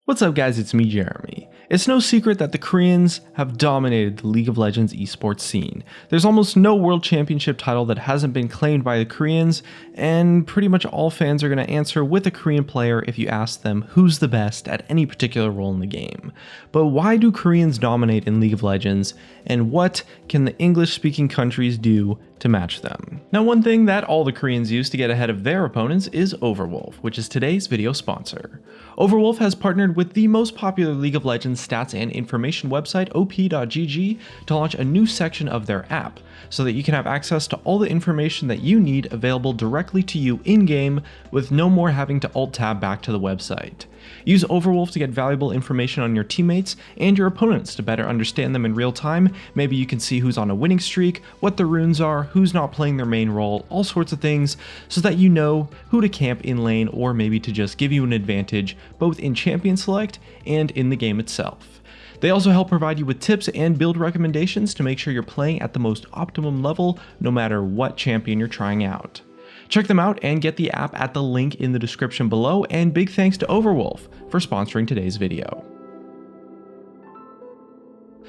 What's up guys, it's me Jeremy. It's no secret that the Koreans have dominated the League of Legends esports scene. There's almost no world championship title that hasn't been claimed by the Koreans, and pretty much all fans are going to answer with a Korean player if you ask them who's the best at any particular role in the game. But why do Koreans dominate in League of Legends, and what can the English-speaking countries do to match them? Now, one thing that all the Koreans use to get ahead of their opponents is Overwolf, which is today's video sponsor. Overwolf has partnered with the most popular League of Legends stats and information website, op.gg, to launch a new section of their app, so that you can have access to all the information that you need available directly to you in-game with no more having to alt-tab back to the website. Use Overwolf to get valuable information on your teammates and your opponents to better understand them in real time. Maybe you can see who's on a winning streak, what the runes are, who's not playing their main role, all sorts of things, so that you know who to camp in lane or maybe to just give you an advantage both in champion select and in the game itself. They also help provide you with tips and build recommendations to make sure you're playing at the most optimum level no matter what champion you're trying out. Check them out and get the app at the link in the description below, and big thanks to Overwolf for sponsoring today's video.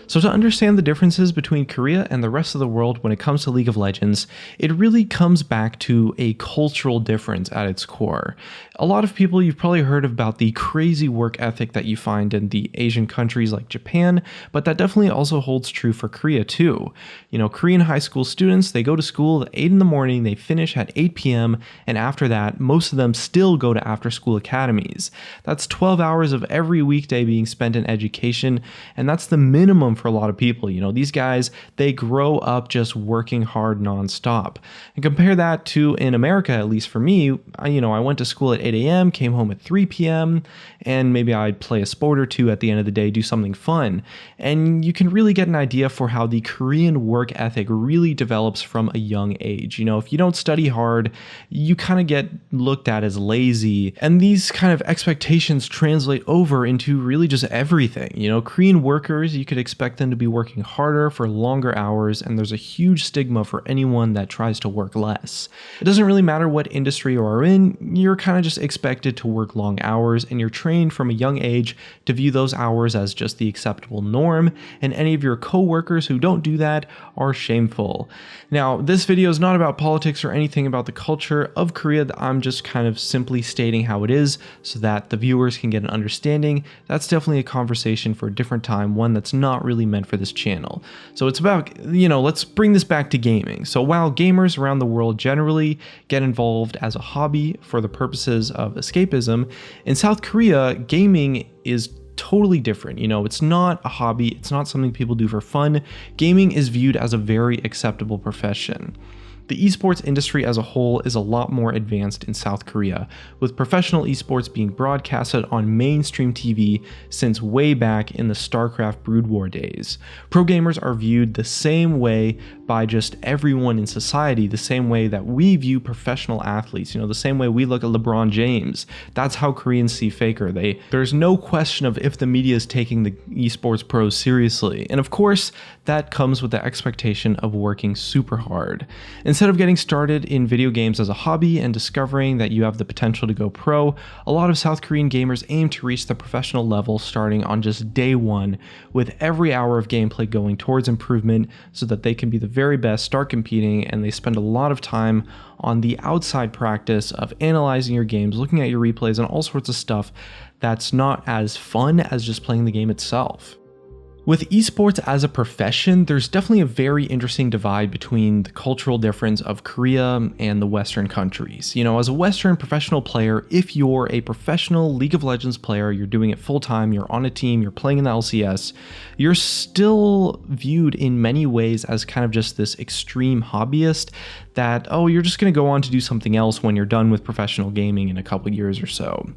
So to understand the differences between Korea and the rest of the world when it comes to League of Legends, it really comes back to a cultural difference at its core. A lot of people, you've probably heard about the crazy work ethic that you find in the Asian countries like Japan, but that definitely also holds true for Korea too. You know, Korean high school students, they go to school at 8 in the morning, they finish at 8 p.m., and after that, most of them still go to after-school academies. That's 12 hours of every weekday being spent in education, and that's the minimum for a lot of people. You know, these guys, they grow up just working hard nonstop. And compare that to in America, at least for me, I went to school at 8 a.m., came home at 3 p.m., and maybe I'd play a sport or two at the end of the day, do something fun. And you can really get an idea for how the Korean work ethic really develops from a young age. You know, if you don't study hard, you kind of get looked at as lazy, and these kind of expectations translate over into really just everything. You know, Korean workers, you could expect them to be working harder for longer hours, and there's a huge stigma for anyone that tries to work less. It doesn't really matter what industry you are in, you're kind of just expected to work long hours, and you're trained from a young age to view those hours as just the acceptable norm, and any of your co-workers who don't do that are shameful. Now, this video is not about politics or anything about the culture of Korea. I'm just kind of simply stating how it is so that the viewers can get an understanding. That's definitely a conversation for a different time, one that's not really meant for this channel. So it's about, let's bring this back to gaming. So while gamers around the world generally get involved as a hobby for the purposes of escapism, in South Korea, gaming is totally different. You know, it's not a hobby, it's not something people do for fun. Gaming is viewed as a very acceptable profession. The esports industry as a whole is a lot more advanced in South Korea, with professional esports being broadcasted on mainstream TV since way back in the StarCraft Brood War days. Pro gamers are viewed the same way by just everyone in society, the same way that we view professional athletes, the same way we look at LeBron James. That's how Koreans see Faker. There's no question of if the media is taking the esports pros seriously. And of course, that comes with the expectation of working super hard. Instead of getting started in video games as a hobby and discovering that you have the potential to go pro, a lot of South Korean gamers aim to reach the professional level starting on just day one, with every hour of gameplay going towards improvement so that they can be the very best, start competing, and they spend a lot of time on the outside practice of analyzing your games, looking at your replays, and all sorts of stuff that's not as fun as just playing the game itself. With esports as a profession, there's definitely a very interesting divide between the cultural difference of Korea and the Western countries. You know, as a Western professional player, if you're a professional League of Legends player, you're doing it full time, you're on a team, you're playing in the LCS, you're still viewed in many ways as kind of just this extreme hobbyist that, oh, you're just going to go on to do something else when you're done with professional gaming in a couple years or so.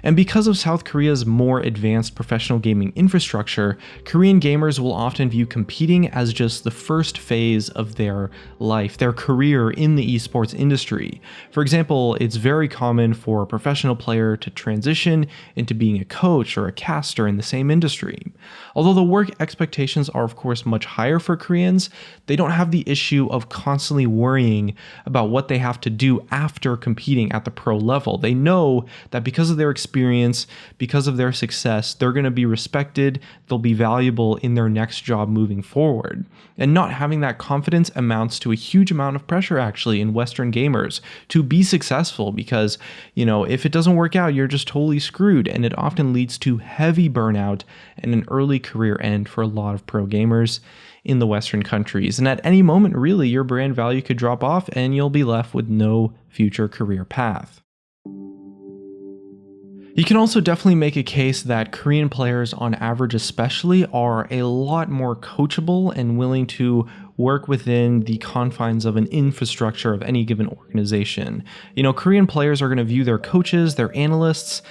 And because of South Korea's more advanced professional gaming infrastructure, Korean gamers will often view competing as just the first phase of their life, their career in the esports industry. For example, it's very common for a professional player to transition into being a coach or a caster in the same industry. Although the work expectations are of course much higher for Koreans, they don't have the issue of constantly worrying about what they have to do after competing at the pro level. They know that because of their experience experience, because of their success, they're going to be respected, they'll be valuable in their next job moving forward. And not having that confidence amounts to a huge amount of pressure actually in Western gamers to be successful, because, if it doesn't work out, you're just totally screwed, and it often leads to heavy burnout and an early career end for a lot of pro gamers in the Western countries. And at any moment, really, your brand value could drop off and you'll be left with no future career path. You can also definitely make a case that Korean players, on average especially, are a lot more coachable and willing to work within the confines of an infrastructure of any given organization. Korean players are going to view their coaches, their analysts,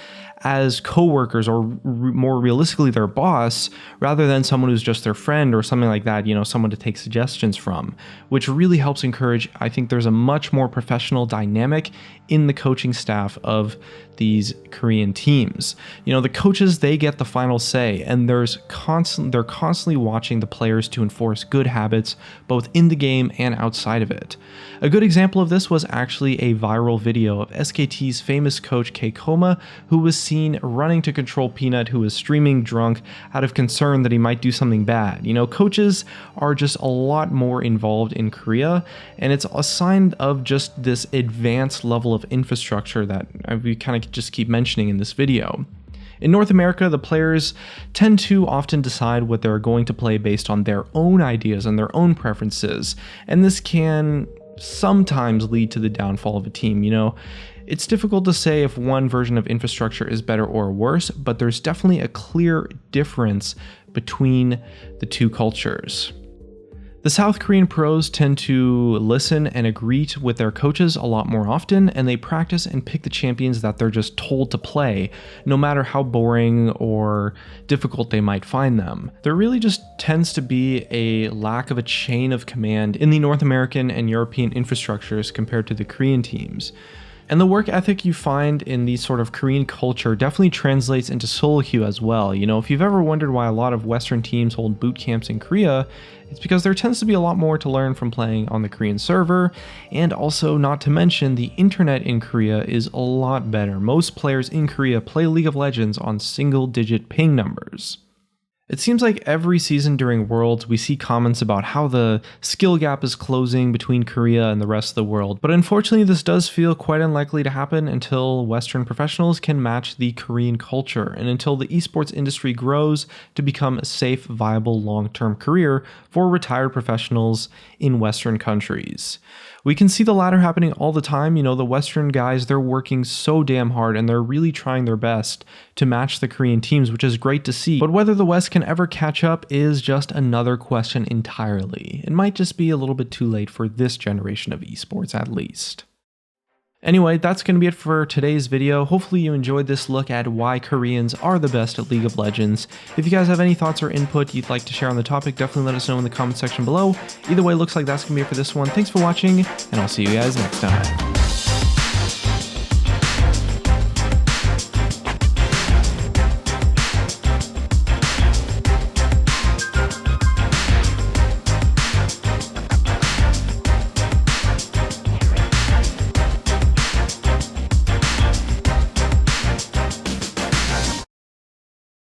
as co-workers, or more realistically their boss, rather than someone who's just their friend or something like that, someone to take suggestions from, which really helps encourage, I think there's a much more professional dynamic in the coaching staff of these Korean teams. The coaches, they get the final say, and they're constantly watching the players to enforce good habits both in the game and outside of it. A good example of this was actually a viral video of SKT's famous coach Keikoma, who was seen running to control Peanut, who was streaming drunk out of concern that he might do something bad. Coaches are just a lot more involved in Korea, and it's a sign of just this advanced level of infrastructure that we kind of just keep mentioning in this video. In North America, the players tend to often decide what they're going to play based on their own ideas and their own preferences, and this can sometimes lead to the downfall of a team. It's difficult to say if one version of infrastructure is better or worse, but there's definitely a clear difference between the two cultures. The South Korean pros tend to listen and agree with their coaches a lot more often, and they practice and pick the champions that they're just told to play, no matter how boring or difficult they might find them. There really just tends to be a lack of a chain of command in the North American and European infrastructures compared to the Korean teams. And the work ethic you find in these sort of Korean culture definitely translates into solo queue as well. If you've ever wondered why a lot of Western teams hold boot camps in Korea, it's because there tends to be a lot more to learn from playing on the Korean server, and also, not to mention, the internet in Korea is a lot better. Most players in Korea play League of Legends on single-digit ping numbers. It seems like every season during Worlds, we see comments about how the skill gap is closing between Korea and the rest of the world, but unfortunately this does feel quite unlikely to happen until Western professionals can match the Korean culture, and until the esports industry grows to become a safe, viable, long-term career for retired professionals in Western countries. We can see the latter happening all the time. The Western guys, they're working so damn hard and they're really trying their best to match the Korean teams, which is great to see. But whether the West can ever catch up is just another question entirely. It might just be a little bit too late for this generation of esports at least. Anyway, that's going to be it for today's video. Hopefully you enjoyed this look at why Koreans are the best at League of Legends. If you guys have any thoughts or input you'd like to share on the topic, definitely let us know in the comment section below. Either way, looks like that's going to be it for this one. Thanks for watching, and I'll see you guys next time.